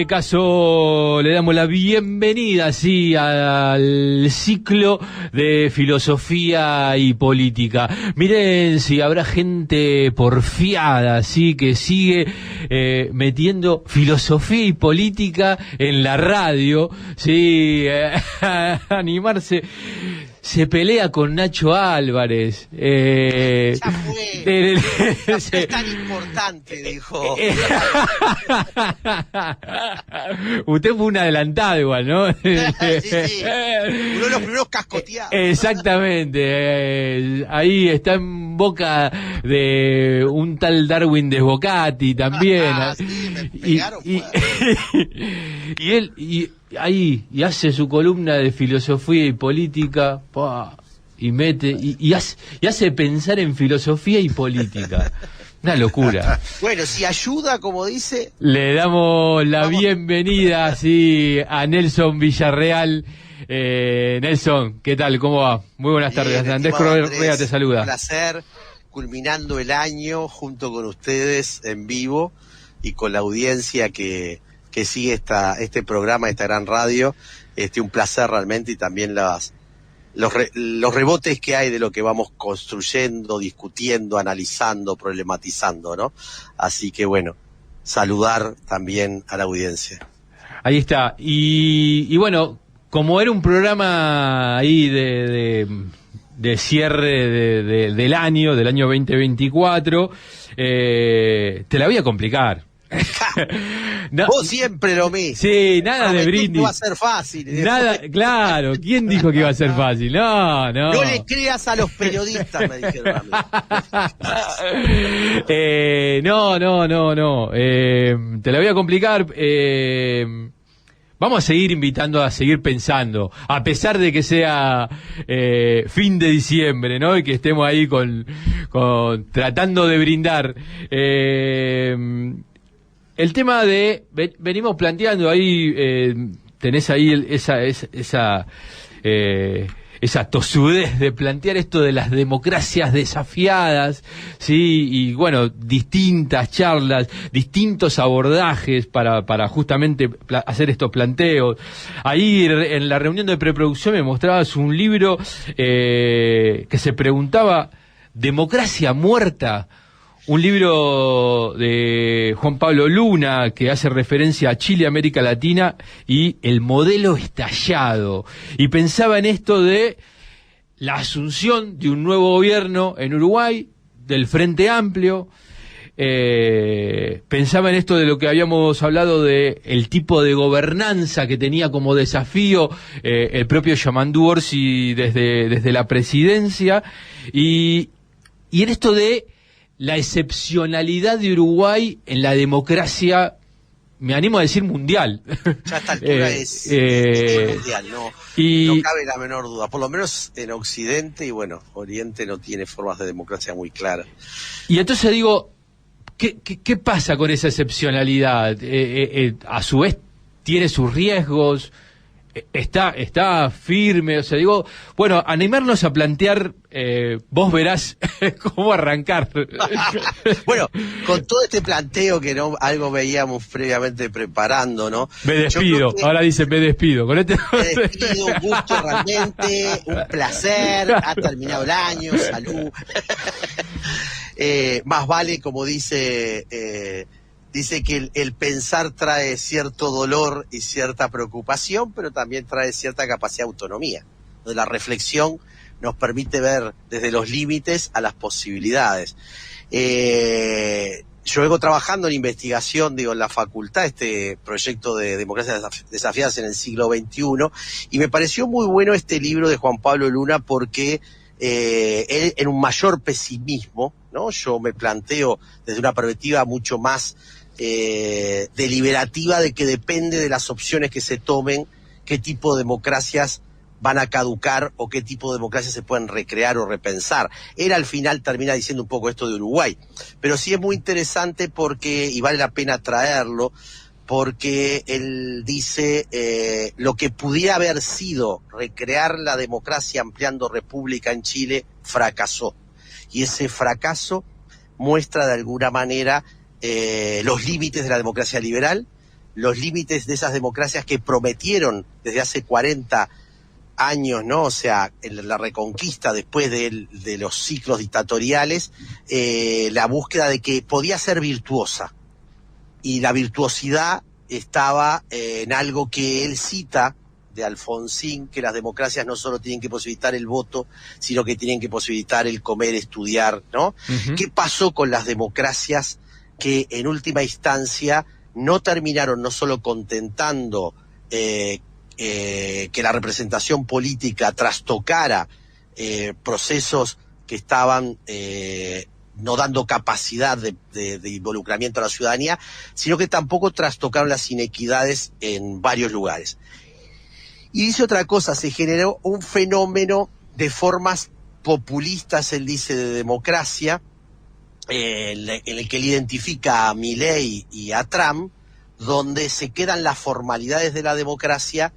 Caso le damos la bienvenida, sí, al ciclo de filosofía y política. Miren si habrá gente porfiada, sí, que sigue metiendo filosofía y política en la radio, sí, animarse. Se pelea con Nacho Álvarez. Ya fue. No es tan importante, dijo. Usted fue un adelantado igual, ¿no? Sí. Uno de los primeros cascoteados. Exactamente. Ahí está en boca de un tal Darwin Desbocati también. Sí, me pegaron. Y él... Y hace su columna de filosofía y política, y mete, y hace pensar en filosofía y política. Una locura. Bueno, si ayuda, como dice... Le damos la bienvenida, sí, a Nelson Villarreal. Nelson, ¿qué tal? ¿Cómo va? Muy buenas tardes. Andrés Correa te saluda. Un placer, culminando el año junto con ustedes en vivo y con la audiencia que sigue este programa, esta gran radio. Un placer realmente, y también los rebotes que hay de lo que vamos construyendo, discutiendo, analizando, problematizando, ¿no? Así que bueno, saludar también a la audiencia. Ahí está. Y bueno, como era un programa ahí de cierre del año 2024, te la voy a complicar. No, vos siempre lo mismo. Sí, nada de brindis. No va a ser fácil. Nada, claro. ¿Quién dijo que iba a ser fácil? No. No le creas a los periodistas, me dijeron a mí. No. Te la voy a complicar. Vamos a seguir invitando a seguir pensando, a pesar de que sea fin de diciembre, ¿no? Y que estemos ahí con tratando de brindar. El tema venimos planteando ahí, tenés ahí esa tosudez de plantear esto de las democracias desafiadas, sí, y bueno, distintas charlas, distintos abordajes para justamente hacer estos planteos. Ahí en la reunión de preproducción me mostrabas un libro que se preguntaba ¿democracia muerta? Un libro de Juan Pablo Luna que hace referencia a Chile, América Latina y el modelo estallado. Y pensaba en esto de la asunción de un nuevo gobierno en Uruguay, del Frente Amplio. Pensaba en esto de lo que habíamos hablado de el tipo de gobernanza que tenía como desafío el propio Yamandú Orsi desde la presidencia. Y en esto de la excepcionalidad de Uruguay en la democracia, me animo a decir mundial. Ya a esta altura es mundial, no cabe la menor duda. Por lo menos en Occidente, y bueno, Oriente no tiene formas de democracia muy claras. Y entonces digo, ¿qué pasa con esa excepcionalidad? A su vez tiene sus riesgos, está firme, o sea, digo, bueno, animarnos a plantear, vos verás cómo arrancar. Bueno, con todo este planteo que no algo veíamos previamente preparando, ¿no? Me despido, ahora dice me despido. Con este... Me despido, un gusto realmente, un placer, ha terminado el año, salud. Más vale, como dice que el pensar trae cierto dolor y cierta preocupación, pero también trae cierta capacidad de autonomía. La reflexión nos permite ver desde los límites a las posibilidades. Yo vengo trabajando en investigación, en la facultad, este proyecto de democracias desafiadas en el siglo XXI, y me pareció muy bueno este libro de Juan Pablo Luna porque él, en un mayor pesimismo, ¿no? Yo me planteo desde una perspectiva mucho más deliberativa, de que depende de las opciones que se tomen, qué tipo de democracias van a caducar o qué tipo de democracias se pueden recrear o repensar. Él al final termina diciendo un poco esto de Uruguay, pero sí es muy interesante porque, y vale la pena traerlo, porque él dice lo que pudiera haber sido recrear la democracia ampliando república en Chile fracasó, y ese fracaso muestra de alguna manera los límites de la democracia liberal, los límites de esas democracias que prometieron desde hace 40 años, ¿no? O sea, en la reconquista después de los ciclos dictatoriales, la búsqueda de que podía ser virtuosa. Y la virtuosidad estaba en algo que él cita de Alfonsín, que las democracias no solo tienen que posibilitar el voto, sino que tienen que posibilitar el comer, estudiar, ¿no? Uh-huh. ¿Qué pasó con las democracias que en última instancia no terminaron no solo contentando que la representación política trastocara procesos que estaban no dando capacidad de involucramiento a la ciudadanía, sino que tampoco trastocaron las inequidades en varios lugares? Y dice otra cosa, se generó un fenómeno de formas populistas, él dice, de democracia, en el que él identifica a Milei y a Trump, donde se quedan las formalidades de la democracia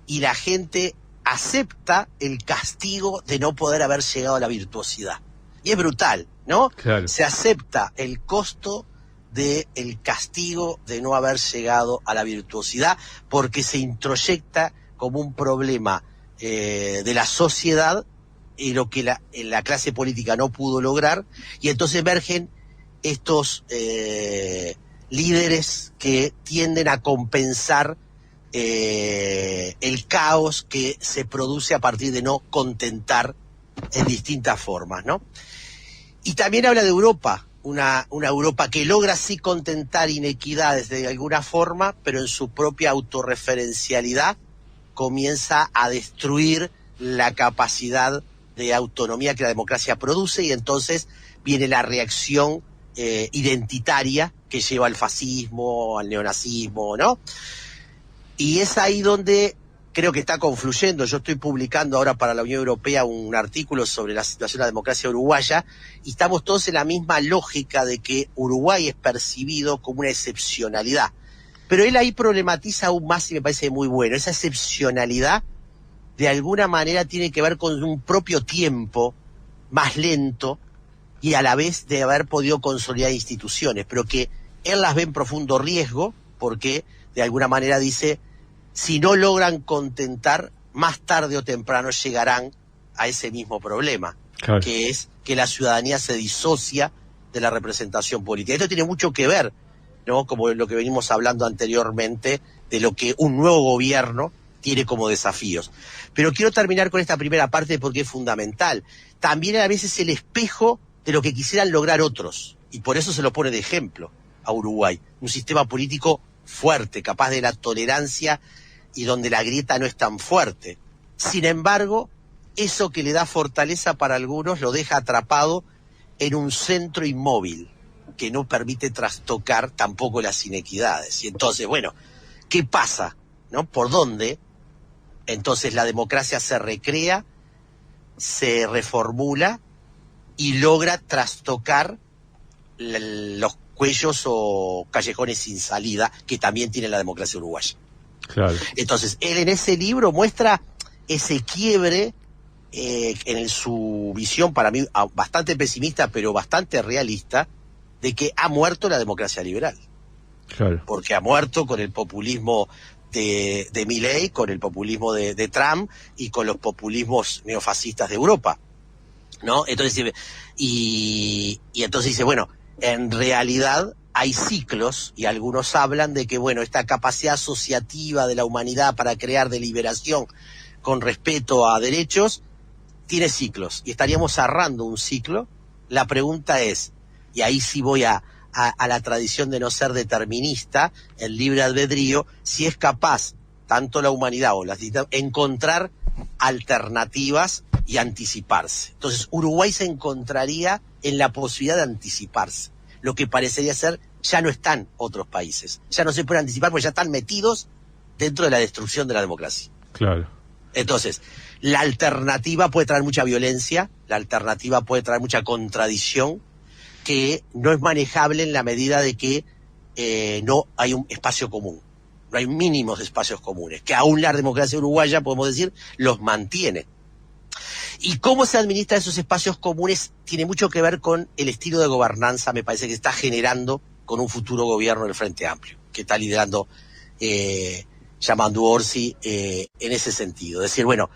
y la gente acepta el castigo de no poder haber llegado a la virtuosidad. Y es brutal, ¿no? Claro. Se acepta el costo del castigo de no haber llegado a la virtuosidad porque se introyecta como un problema de la sociedad y lo que la clase política no pudo lograr, y entonces emergen estos líderes que tienden a compensar el caos que se produce a partir de no contentar en distintas formas, ¿no? Y también habla de Europa, una Europa que logra sí contentar inequidades de alguna forma, pero en su propia autorreferencialidad comienza a destruir la capacidad de autonomía que la democracia produce, y entonces viene la reacción identitaria que lleva al fascismo, al neonazismo, ¿no? Y es ahí donde creo que está confluyendo. Yo estoy publicando ahora para la Unión Europea un artículo sobre la situación de la democracia uruguaya, y estamos todos en la misma lógica de que Uruguay es percibido como una excepcionalidad. Pero él ahí problematiza aún más, y me parece muy bueno. Esa excepcionalidad de alguna manera tiene que ver con un propio tiempo más lento y a la vez de haber podido consolidar instituciones, pero que él las ve en profundo riesgo porque de alguna manera dice, si no logran contentar, más tarde o temprano llegarán a ese mismo problema, claro, que es que la ciudadanía se disocia de la representación política. Esto tiene mucho que ver, ¿no? Como lo que venimos hablando anteriormente, de lo que un nuevo gobierno tiene como desafíos. Pero quiero terminar con esta primera parte porque es fundamental. También a veces el espejo de lo que quisieran lograr otros, y por eso se lo pone de ejemplo a Uruguay. Un sistema político fuerte, capaz de la tolerancia y donde la grieta no es tan fuerte. Sin embargo, eso que le da fortaleza para algunos lo deja atrapado en un centro inmóvil que no permite trastocar tampoco las inequidades. Y entonces, bueno, ¿qué pasa? ¿No? ¿Por dónde? Entonces la democracia se recrea, se reformula y logra trastocar los cuellos o callejones sin salida que también tiene la democracia uruguaya. Claro. Entonces, él en ese libro muestra ese quiebre en su visión, para mí bastante pesimista, pero bastante realista, de que ha muerto la democracia liberal. Claro. Porque ha muerto con el populismo de Milei, con el populismo de Trump y con los populismos neofascistas de Europa, ¿no? Entonces, y entonces dice, bueno, en realidad hay ciclos, y algunos hablan de que, bueno, esta capacidad asociativa de la humanidad para crear deliberación con respeto a derechos tiene ciclos, y estaríamos cerrando un ciclo. La pregunta es, y ahí sí voy a la tradición de no ser determinista, el libre albedrío, si es capaz tanto la humanidad o las encontrar alternativas y anticiparse. Entonces Uruguay se encontraría en la posibilidad de anticiparse. Lo que parecería ser, ya no están otros países, ya no se pueden anticipar porque ya están metidos dentro de la destrucción de la democracia. Claro. Entonces, la alternativa puede traer mucha violencia, la alternativa puede traer mucha contradicción, que no es manejable en la medida de que no hay un espacio común, no hay mínimos espacios comunes, que aún la democracia uruguaya, podemos decir, los mantiene. Y cómo se administran esos espacios comunes tiene mucho que ver con el estilo de gobernanza, me parece, que está generando con un futuro gobierno del Frente Amplio, que está liderando llamando Orsi en ese sentido. Es decir, bueno,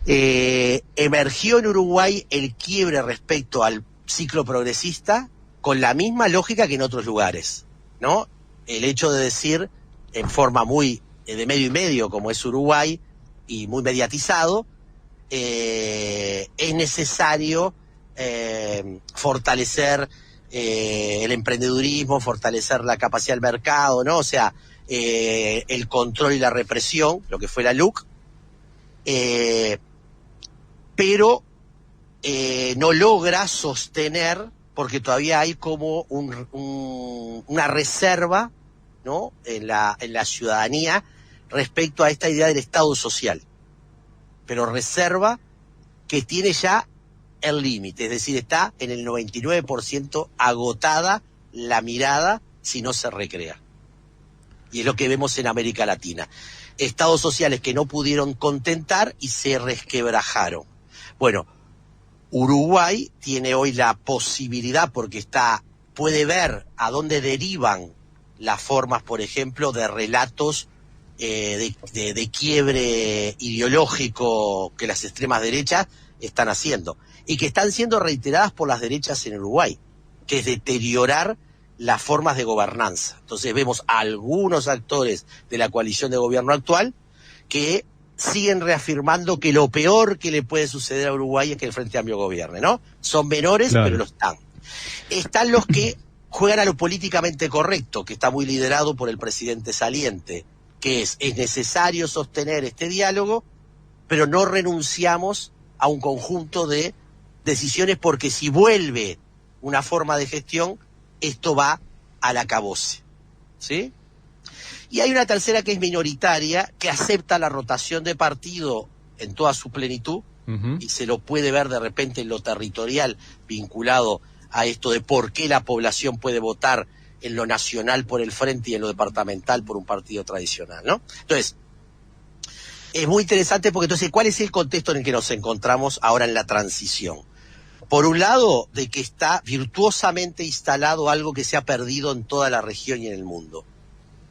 emergió en Uruguay el quiebre respecto al ciclo progresista con la misma lógica que en otros lugares, ¿no? El hecho de decir en forma muy de medio y medio, como es Uruguay, y muy mediatizado, es necesario fortalecer el emprendedurismo, fortalecer la capacidad del mercado, ¿no? O sea, el control y la represión, lo que fue la LUC, pero no logra sostener, porque todavía hay como una reserva, ¿no? en la ciudadanía respecto a esta idea del Estado social, pero reserva que tiene ya el límite, es decir, está en el 99% agotada la mirada si no se recrea. Y es lo que vemos en América Latina. Estados sociales que no pudieron contentar y se resquebrajaron. Bueno, Uruguay tiene hoy la posibilidad, porque puede ver a dónde derivan las formas, por ejemplo, de relatos de quiebre ideológico que las extremas derechas están haciendo, y que están siendo reiteradas por las derechas en Uruguay, que es deteriorar las formas de gobernanza. Entonces vemos a algunos actores de la coalición de gobierno actual que siguen reafirmando que lo peor que le puede suceder a Uruguay es que el Frente Amplio gobierne, ¿no? Son menores, claro, pero lo están. Están los que juegan a lo políticamente correcto, que está muy liderado por el presidente saliente, que es necesario sostener este diálogo, pero no renunciamos a un conjunto de decisiones, porque si vuelve una forma de gestión, esto va al acabose, ¿sí? Y hay una tercera que es minoritaria, que acepta la rotación de partido en toda su plenitud, y se lo puede ver de repente en lo territorial vinculado a esto de por qué la población puede votar en lo nacional por el Frente y en lo departamental por un partido tradicional, ¿no? Entonces, es muy interesante porque entonces, ¿cuál es el contexto en el que nos encontramos ahora en la transición? Por un lado, de que está virtuosamente instalado algo que se ha perdido en toda la región y en el mundo,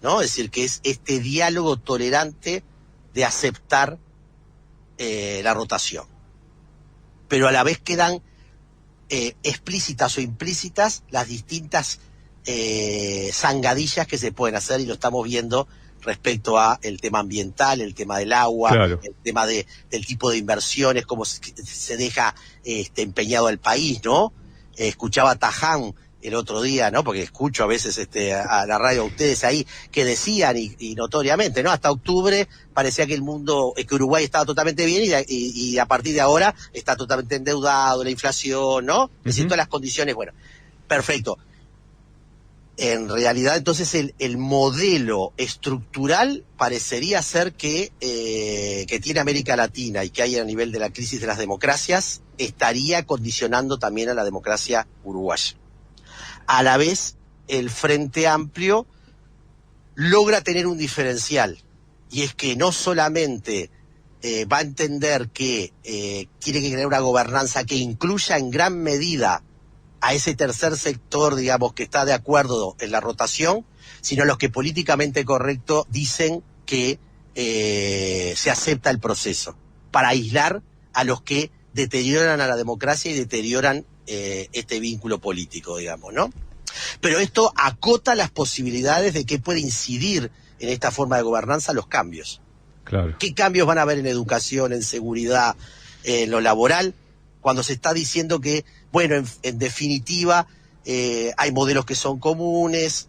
¿no? Es decir, que es este diálogo tolerante de aceptar la rotación. Pero a la vez quedan explícitas o implícitas las distintas zangadillas que se pueden hacer, y lo estamos viendo respecto a el tema ambiental, el tema del agua, claro, el tema del tipo de inversiones, cómo se deja empeñado al país, ¿no? Escuchaba a Taján el otro día, ¿no? Porque escucho a veces a la radio a ustedes ahí, que decían, y notoriamente, ¿no? Hasta octubre parecía que el mundo, que Uruguay estaba totalmente bien, y a partir de ahora está totalmente endeudado, la inflación, ¿no? Es decir, todas las condiciones, bueno, perfecto. En realidad, entonces, el modelo estructural parecería ser que tiene América Latina y que hay a nivel de la crisis de las democracias, estaría condicionando también a la democracia uruguaya. A la vez, el Frente Amplio logra tener un diferencial, y es que no solamente va a entender que tiene que crear una gobernanza que incluya en gran medida a ese tercer sector, digamos, que está de acuerdo en la rotación, sino los que políticamente correcto dicen que se acepta el proceso, para aislar a los que deterioran a la democracia y deterioran este vínculo político, digamos, ¿no? Pero esto acota las posibilidades de que puede incidir en esta forma de gobernanza los cambios. Claro. ¿Qué cambios van a haber en educación, en seguridad, en lo laboral, cuando se está diciendo que, bueno, en definitiva, hay modelos que son comunes,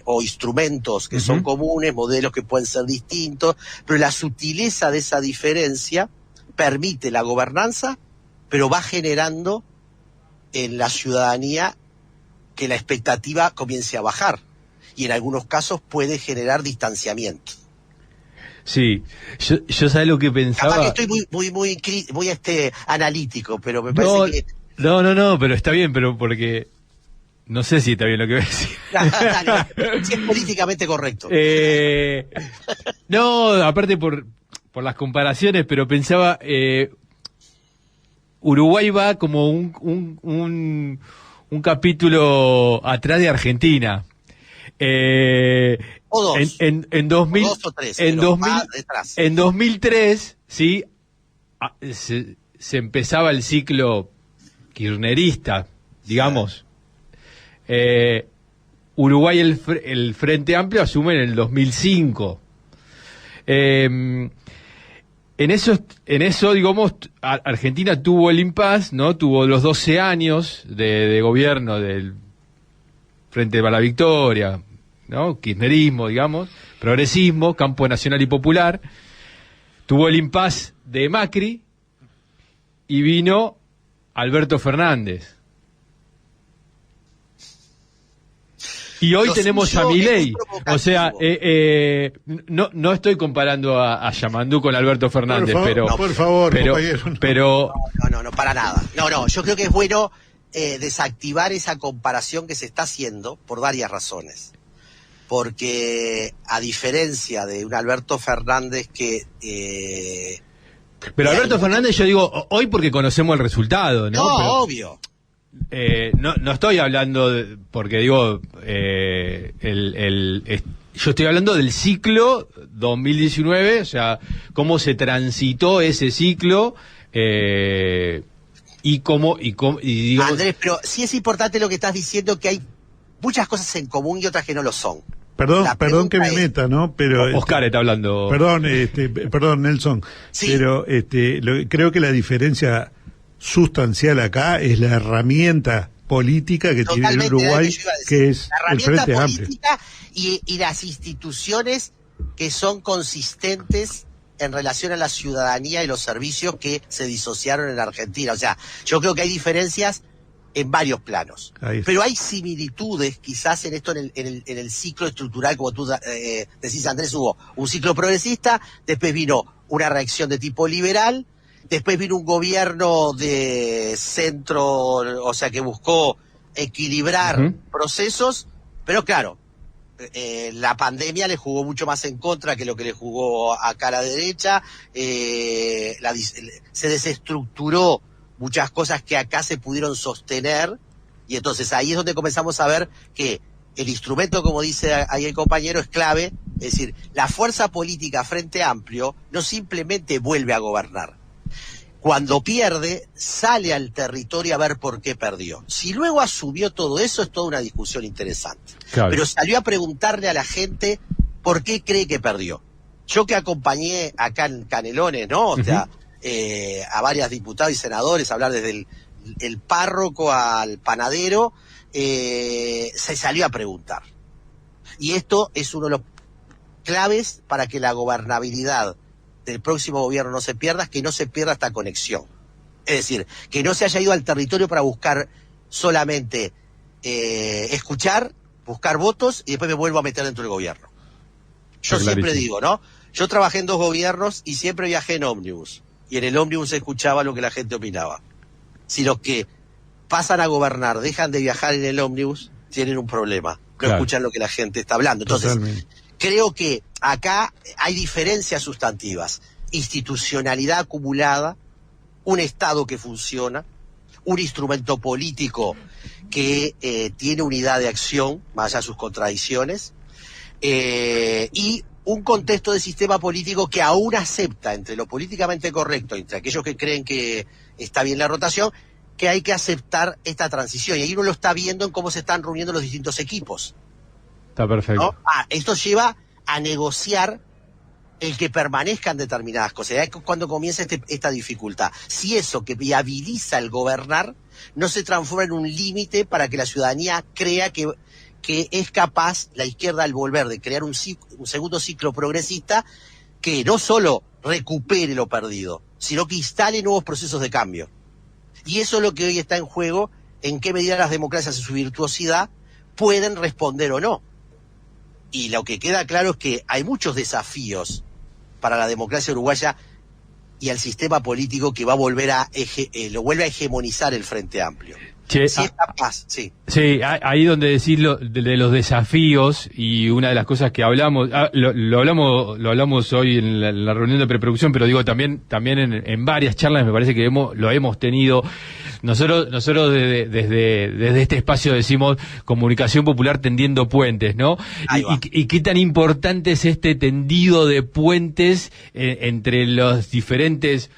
o instrumentos que son comunes, modelos que pueden ser distintos, pero la sutileza de esa diferencia permite la gobernanza, pero va generando en la ciudadanía que la expectativa comience a bajar, y en algunos casos puede generar distanciamiento. Sí, yo sabés lo que pensaba. Capaz que estoy muy analítico, pero me parece que... No, pero está bien, pero porque no sé si está bien lo que voy a decir. Dale, si es políticamente correcto. No, aparte por las comparaciones, pero pensaba, Uruguay va como un capítulo atrás de Argentina. O dos. En 2000, o dos o tres. En, 2000, en 2003, ¿sí? Se empezaba el ciclo kirchnerista, digamos. Uruguay, el Frente Amplio asume en el 2005. En eso, digamos, Argentina tuvo el impasse, ¿no? Tuvo los 12 años de gobierno del Frente para la Victoria, ¿no? Kirchnerismo, digamos, progresismo, campo nacional y popular. Tuvo el impasse de Macri y vino Alberto Fernández. Y hoy tenemos a Milei. O sea, no estoy comparando a Yamandú con Alberto Fernández, por favor, pero no, para nada. No, yo creo que es bueno desactivar esa comparación que se está haciendo por varias razones. Porque a diferencia de un Alberto Fernández que... pero Alberto Fernández, yo digo, hoy porque conocemos el resultado, ¿no? No, pero, obvio. No estoy hablando porque digo yo estoy hablando del ciclo 2019, o sea, cómo se transitó ese ciclo y digamos... Andrés, pero sí es importante lo que estás diciendo, que hay muchas cosas en común y otras que no lo son. Perdón que me meta, ¿no? Pero Oscar está hablando. Perdón, Nelson. Sí. Pero creo que la diferencia sustancial acá es la herramienta política que tiene el Uruguay, que es el Frente Amplio. Y las instituciones que son consistentes en relación a la ciudadanía y los servicios que se disociaron en Argentina. O sea, yo creo que hay diferencias en varios planos. Pero hay similitudes, quizás en esto, en el ciclo estructural, como tú decís, Andrés. Hubo un ciclo progresista, después vino una reacción de tipo liberal, después vino un gobierno de centro, o sea, que buscó equilibrar procesos, pero claro, la pandemia le jugó mucho más en contra que lo que le jugó acá a la derecha, se desestructuró muchas cosas que acá se pudieron sostener, y entonces ahí es donde comenzamos a ver que el instrumento, como dice ahí el compañero, es clave. Es decir, la fuerza política Frente Amplio no simplemente vuelve a gobernar. Cuando pierde, sale al territorio a ver por qué perdió. Si luego asumió todo eso, es toda una discusión interesante. Claro. Pero salió a preguntarle a la gente por qué cree que perdió. Yo que acompañé acá en Canelones, ¿no? O sea, a varios diputados y senadores, hablar desde el párroco al panadero, se salió a preguntar. Y esto es uno de los claves para que la gobernabilidad del próximo gobierno no se pierda, es que no se pierda esta conexión. Es decir, que no se haya ido al territorio para buscar solamente escuchar, buscar votos y después me vuelvo a meter dentro del gobierno. Yo siempre digo, ¿no? Yo trabajé en 2 gobiernos y siempre viajé en ómnibus. Y en el ómnibus se escuchaba lo que la gente opinaba. Si los que pasan a gobernar dejan de viajar en el ómnibus, tienen un problema. No escuchan lo que la gente está hablando. Entonces, creo que acá hay diferencias sustantivas. Institucionalidad acumulada, un Estado que funciona, un instrumento político que tiene unidad de acción, más allá de sus contradicciones, y un contexto de sistema político que aún acepta, entre lo políticamente correcto, entre aquellos que creen que está bien la rotación, que hay que aceptar esta transición. Y ahí uno lo está viendo en cómo se están reuniendo los distintos equipos. Está perfecto. ¿No? Esto lleva a negociar el que permanezcan determinadas cosas. Es cuando comienza esta dificultad. Si eso que viabiliza el gobernar no se transforma en un límite para que la ciudadanía crea que es capaz, la izquierda, al volver, de crear un segundo ciclo progresista que no solo recupere lo perdido, sino que instale nuevos procesos de cambio. Y eso es lo que hoy está en juego, en qué medida las democracias y su virtuosidad pueden responder o no. Y lo que queda claro es que hay muchos desafíos para la democracia uruguaya y al sistema político que va a volver lo vuelve a hegemonizar el Frente Amplio. Che, si es capaz, sí. Sí, ahí donde decís de los desafíos, y una de las cosas que hablamos, lo hablamos hoy en la reunión de preproducción, pero digo también en varias charlas me parece que lo hemos tenido, Nosotros desde este espacio decimos comunicación popular tendiendo puentes, ¿no? Y qué tan importante es este tendido de puentes entre los diferentes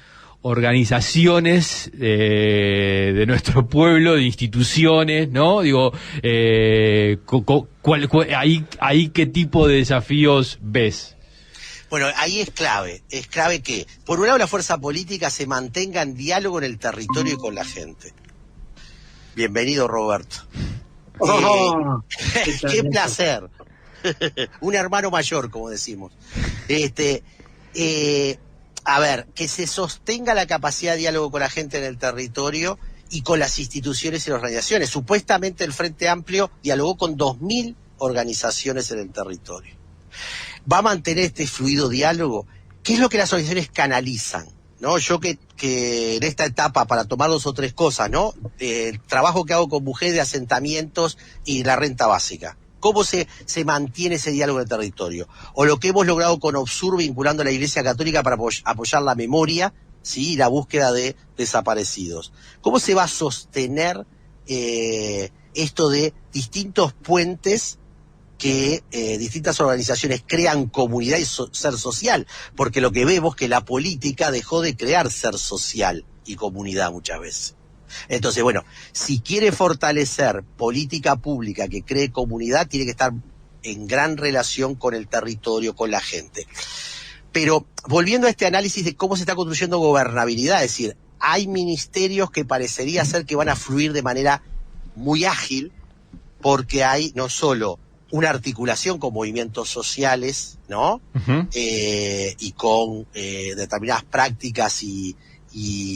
organizaciones de nuestro pueblo, de instituciones, ¿no? Digo, ahí qué tipo de desafíos ves. Bueno, ahí es clave que, por un lado, la fuerza política se mantenga en diálogo en el territorio y con la gente. Bienvenido, Roberto. Qué placer. Un hermano mayor, como decimos. A ver, que se sostenga la capacidad de diálogo con la gente en el territorio y con las instituciones y las organizaciones. Supuestamente el Frente Amplio dialogó con 2.000 organizaciones en el territorio. ¿Va a mantener este fluido diálogo? ¿Qué es lo que las organizaciones canalizan? ¿No? Yo que en esta etapa, para tomar 2 o 3 cosas, ¿no? El trabajo que hago con mujeres de asentamientos y la renta básica. ¿Cómo se mantiene ese diálogo en el territorio? O lo que hemos logrado con Obsur vinculando a la Iglesia Católica para apoyar la memoria, ¿sí? Y la búsqueda de desaparecidos. ¿Cómo se va a sostener esto de distintos puentes que distintas organizaciones crean comunidad y ser social? Porque lo que vemos es que la política dejó de crear ser social y comunidad muchas veces. Entonces, bueno, si quiere fortalecer política pública que cree comunidad, tiene que estar en gran relación con el territorio, con la gente. Pero volviendo a este análisis de cómo se está construyendo gobernabilidad, es decir, hay ministerios que parecería ser que van a fluir de manera muy ágil, porque hay no solo una articulación con movimientos sociales, ¿no? Uh-huh. Y con determinadas prácticas y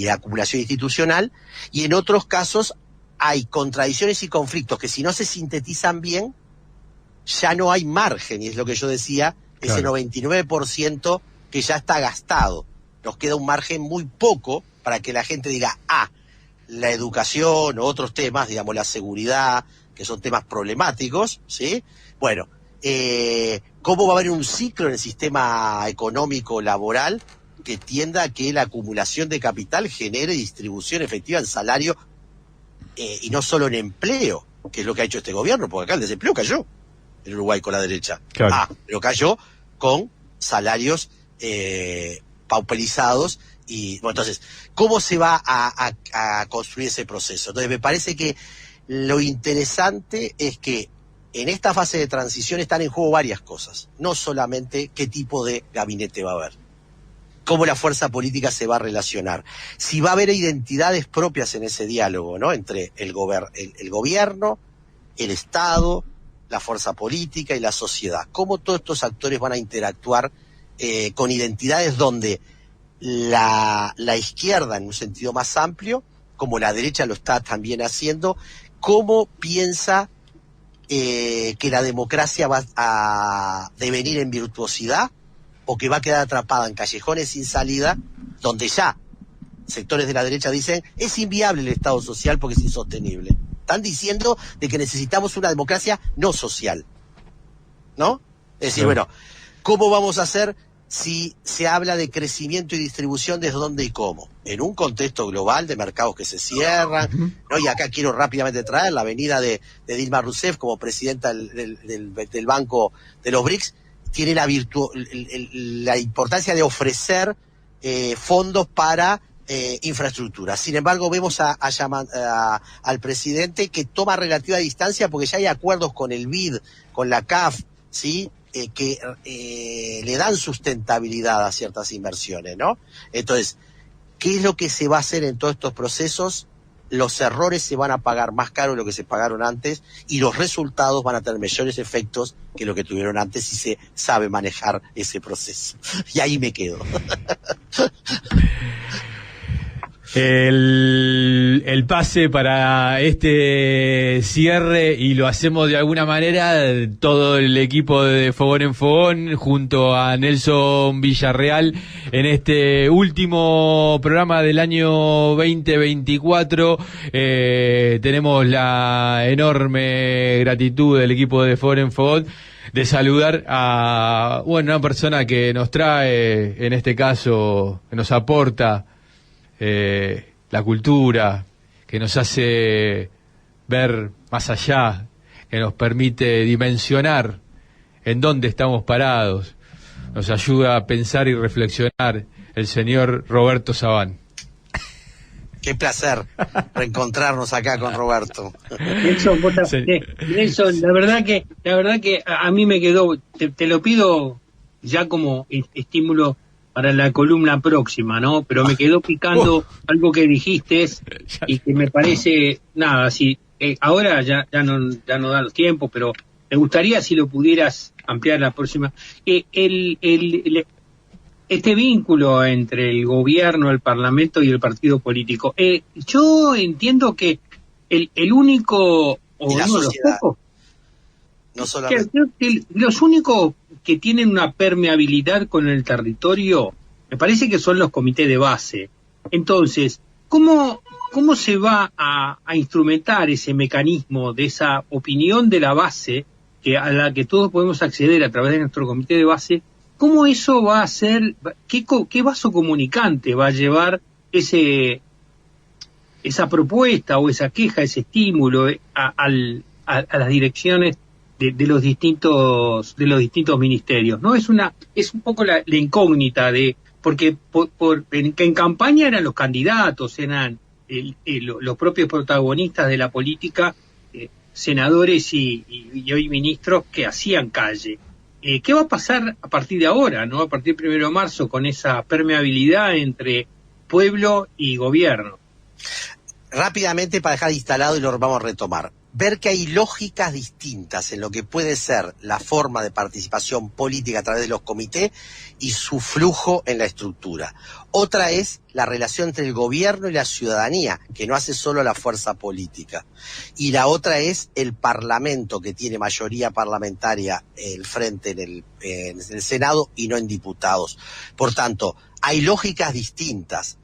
acumulación institucional, y en otros casos hay contradicciones y conflictos que si no se sintetizan bien, ya no hay margen, y es lo que yo decía, claro. Ese 99% que ya está gastado. Nos queda un margen muy poco para que la gente diga, la educación o otros temas, digamos la seguridad, que son temas problemáticos, ¿sí? Bueno, ¿cómo va a haber un ciclo en el sistema económico laboral que tienda a que la acumulación de capital genere distribución efectiva en salario y no solo en empleo, que es lo que ha hecho este gobierno, porque acá el desempleo cayó en Uruguay con la derecha. Claro. Pero cayó con salarios pauperizados y bueno, entonces, ¿cómo se va a construir ese proceso? Entonces, me parece que lo interesante es que en esta fase de transición están en juego varias cosas, no solamente qué tipo de gabinete va a haber, cómo la fuerza política se va a relacionar, si va a haber identidades propias en ese diálogo, ¿no? Entre el gobierno, el Estado, la fuerza política y la sociedad. Cómo todos estos actores van a interactuar con identidades donde la izquierda, en un sentido más amplio, como la derecha lo está también haciendo, cómo piensa que la democracia va a devenir en virtuosidad, o que va a quedar atrapada en callejones sin salida, donde ya sectores de la derecha dicen es inviable el Estado social porque es insostenible. Están diciendo de que necesitamos una democracia no social, ¿no? Es decir, bueno, ¿cómo vamos a hacer si se habla de crecimiento y distribución desde dónde y cómo? En un contexto global de mercados que se cierran, ¿no? Y acá quiero rápidamente traer la venida de Dilma Rousseff como presidenta del Banco de los BRICS, tiene la importancia de ofrecer fondos para infraestructura. Sin embargo, vemos al presidente que toma relativa distancia porque ya hay acuerdos con el BID, con la CAF, ¿sí? Que le dan sustentabilidad a ciertas inversiones, ¿no? Entonces, ¿qué es lo que se va a hacer en todos estos procesos? Los errores se van a pagar más caro de lo que se pagaron antes y los resultados van a tener mayores efectos que lo que tuvieron antes si se sabe manejar ese proceso. Y ahí me quedo. El pase para este cierre, y lo hacemos de alguna manera todo el equipo de Fogón en Fogón junto a Nelson Villarreal en este último programa del año 2024. Tenemos la enorme gratitud del equipo de Fogón en Fogón de saludar a una persona que nos trae, en este caso, que nos aporta la cultura, que nos hace ver más allá, que nos permite dimensionar en dónde estamos parados, nos ayuda a pensar y reflexionar el señor Roberto Sabán. Qué placer reencontrarnos acá con Roberto. Nelson, Nelson, la verdad que a mí me quedó, te lo pido ya como estímulo para la columna próxima, ¿no? Pero me quedó picando algo que dijiste y que me parece, nada, si ahora ya no da los tiempos, pero me gustaría si lo pudieras ampliar la próxima. Este vínculo entre el gobierno, el parlamento y el partido político. Yo entiendo que el único, o uno de los pocos, no solamente, creo que los únicos que tienen una permeabilidad con el territorio, me parece que son los comités de base. Entonces, ¿cómo se va a instrumentar ese mecanismo de esa opinión de la base, a la que todos podemos acceder a través de nuestro comité de base? ¿Cómo eso va a ser, qué vaso comunicante va a llevar esa propuesta o esa queja, ese estímulo a las direcciones de los distintos ministerios? ¿No? Es un poco la incógnita porque en campaña eran los candidatos, eran los propios protagonistas de la política, senadores y hoy ministros que hacían calle. ¿Qué va a pasar a partir de ahora, no? A partir del 1 de marzo, con esa permeabilidad entre pueblo y gobierno. Rápidamente, para dejar instalado y lo vamos a retomar. Ver que hay lógicas distintas en lo que puede ser la forma de participación política a través de los comités y su flujo en la estructura. Otra es la relación entre el gobierno y la ciudadanía, que no hace solo la fuerza política. Y la otra es el Parlamento, que tiene mayoría parlamentaria el frente en el Senado y no en diputados. Por tanto, hay lógicas distintas.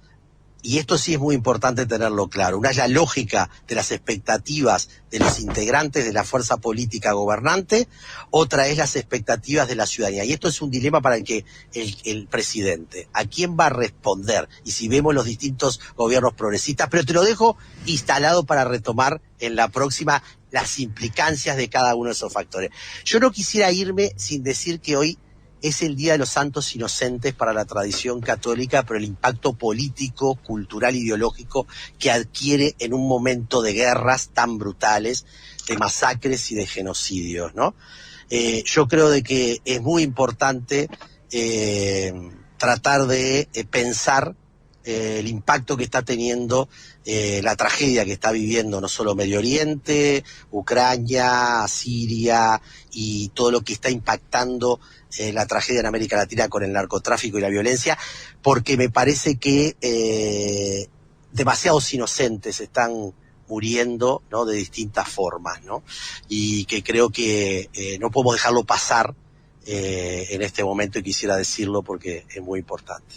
Y esto sí es muy importante tenerlo claro. Una es la lógica de las expectativas de los integrantes de la fuerza política gobernante, otra es las expectativas de la ciudadanía. Y esto es un dilema para el que el presidente, ¿a quién va a responder? Y si vemos los distintos gobiernos progresistas, pero te lo dejo instalado para retomar en la próxima las implicancias de cada uno de esos factores. Yo no quisiera irme sin decir que hoy es el Día de los Santos Inocentes para la tradición católica, pero el impacto político, cultural, ideológico que adquiere en un momento de guerras tan brutales, de masacres y de genocidios, ¿no? Yo creo de que es muy importante tratar de pensar el impacto que está teniendo la tragedia que está viviendo no solo Medio Oriente, Ucrania, Siria y todo lo que está impactando la tragedia en América Latina con el narcotráfico y la violencia, porque me parece que demasiados inocentes están muriendo, ¿no? De distintas formas, ¿no? Y que creo que no podemos dejarlo pasar en este momento, y quisiera decirlo porque es muy importante.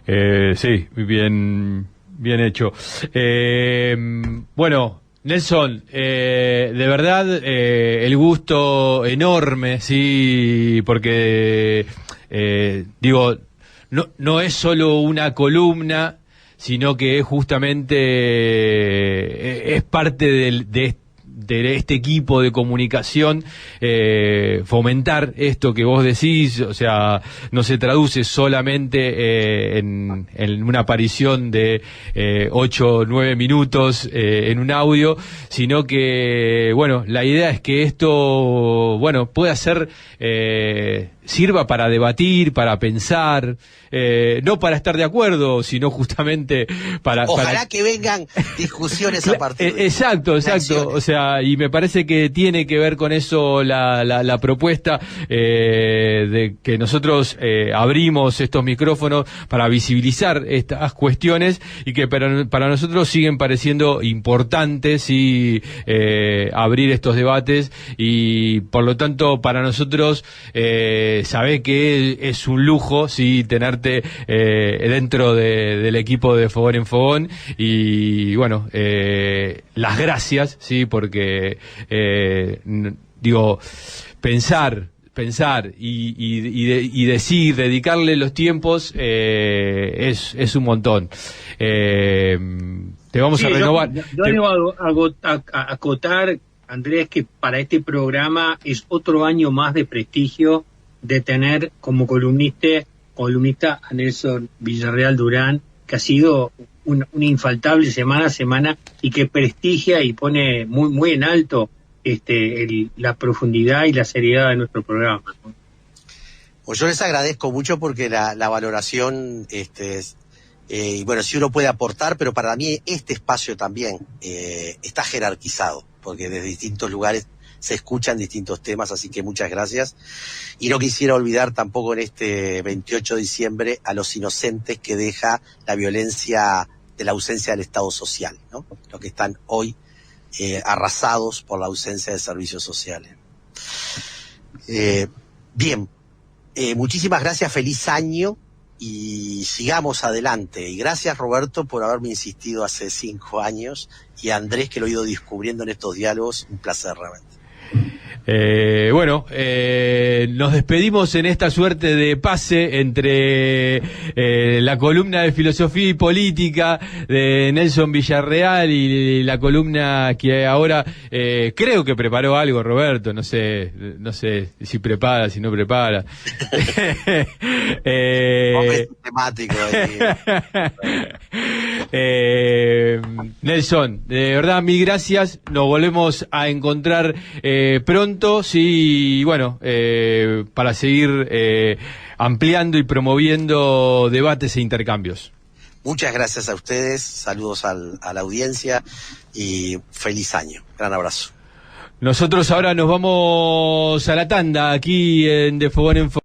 Sí, bien hecho. Bueno, Nelson, de verdad, el gusto enorme, sí, porque, no es solo una columna, sino que es justamente, es parte de este equipo de comunicación, fomentar esto que vos decís, o sea, no se traduce solamente en una aparición de 8 o 9 minutos en un audio, sino que, bueno, la idea es que esto, bueno, pueda ser, sirva para debatir, para pensar, no para estar de acuerdo, sino justamente Ojalá que vengan discusiones a partir de Exacto, o sea, y me parece que tiene que ver con eso la propuesta de que nosotros abrimos estos micrófonos para visibilizar estas cuestiones y que para nosotros siguen pareciendo importantes y abrir estos debates, y por lo tanto para nosotros sabés que es un lujo, sí, tenerte dentro del equipo de Fogón en Fogón, y bueno, las gracias, sí, porque pensar y decir, dedicarle los tiempos es un montón. Te vamos a renovar. Yo debo acotar, Andrés, que para este programa es otro año más de prestigio de tener como columnista a Nelson Villarreal Durán, que ha sido un infaltable semana a semana y que prestigia y pone muy muy en alto la profundidad y la seriedad de nuestro programa, ¿no? Pues yo les agradezco mucho porque la valoración, y bueno, si uno puede aportar, pero para mí este espacio también está jerarquizado, porque desde distintos lugares se escuchan distintos temas, así que muchas gracias. Y no quisiera olvidar tampoco en este 28 de diciembre a los inocentes que deja la violencia de la ausencia del Estado social, ¿no? Los que están hoy arrasados por la ausencia de servicios sociales. Bien, muchísimas gracias, feliz año y sigamos adelante. Y gracias, Roberto, por haberme insistido hace 5 años, y a Andrés, que lo he ido descubriendo en estos diálogos, un placer realmente. Bueno, nos despedimos en esta suerte de pase entre la columna de filosofía y política de Nelson Villarreal y la columna que ahora creo que preparó algo, Roberto, no sé si prepara, si no prepara. Temático Nelson, de verdad, mil gracias. Nos volvemos a encontrar pronto, sí, bueno, para seguir ampliando y promoviendo debates e intercambios. Muchas gracias a ustedes, saludos a la audiencia y feliz año. Gran abrazo. Nosotros ahora nos vamos a la tanda aquí en De Fogón en Fogón.